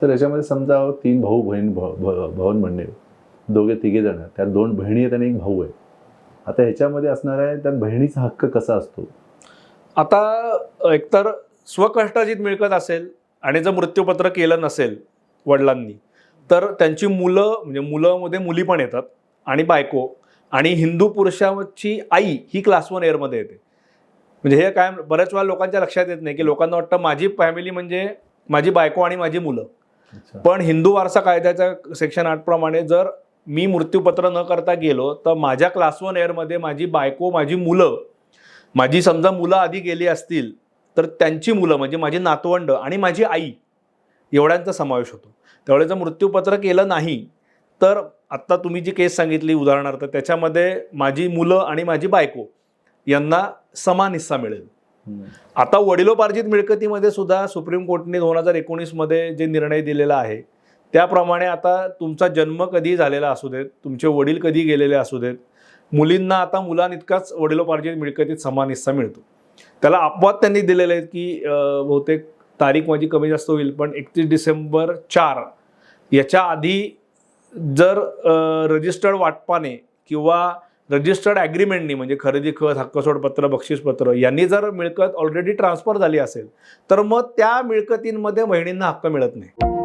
तर याच्यामध्ये समजा 3 भाऊ बहीण भावन म्हणणे दोघे तिघे जण, त्यात 2 बहिणी आहेत आणि 1 भाऊ आहे. आता ह्याच्यामध्ये असणार आहे त्यात बहिणीचा हक्क कसा असतो? आता एकतर स्वकष्टार्जित मिळकत असेल आणि जर मृत्यूपत्र केलं नसेल वडिलांनी, तर त्यांची मुलं, म्हणजे मुलांमध्ये मुली पण येतात आणि बायको, आणि हिंदू पुरुषाची आई ही क्लास 1 एअरमध्ये येते. म्हणजे हे काय बऱ्याच वेळा लोकांच्या लक्षात येत नाही की लोकांना वाटतं माझी फॅमिली म्हणजे माझी बायको आणि माझी मुलं. पण हिंदू वारसा कायद्याच्या सेक्शन 8 प्रमाणे जर मी मृत्यूपत्र न करता गेलो तर माझ्या क्लास 1 एअरमध्ये माझी बायको, माझी मुलं, माझी समजा मुलं आधी गेली असतील तर त्यांची मुलं म्हणजे माझी नातवंड आणि माझी आई एवढ्यांचा समावेश होतो. त्यावेळेस जर मृत्यूपत्र केलं नाही तर आत्ता तुम्ही जी केस सांगितली उदाहरणार्थ, त्याच्यामध्ये माझी मुलं आणि माझी बायको यांना समान हिस्सा मिळेल. आता वडिलोपार्जित मिळकतीमध्ये सुद्धा सुप्रीम कोर्टने 2019 मध्ये जे निर्णय दिलेला आहे त्याप्रमाणे आता तुमचा जन्म कधी झालेला असू देत, तुमचे वडील कधी गेलेले असू देत, मुलींना आता मुलांइतकाच वडिलोपार्जित मिळकतीत समान हिस्सा मिळतो. त्याला अपवाद त्यांनी दिलेले आहेत की बहुतेक तारीख माझी कमी जास्त होईल पण 31 डिसेंबर 4 याच्या आधी जर रजिस्टर्ड वाटपाने किंवा रजिस्टर्ड ॲग्रीमेंटनी, म्हणजे खरेदी खत, हक्कसोडपत्र, बक्षीसपत्र यांनी जर मिळकत ऑलरेडी ट्रान्सफर झाली असेल तर मग त्या मिळकतींमध्ये बहिणींना हक्क मिळत नाही.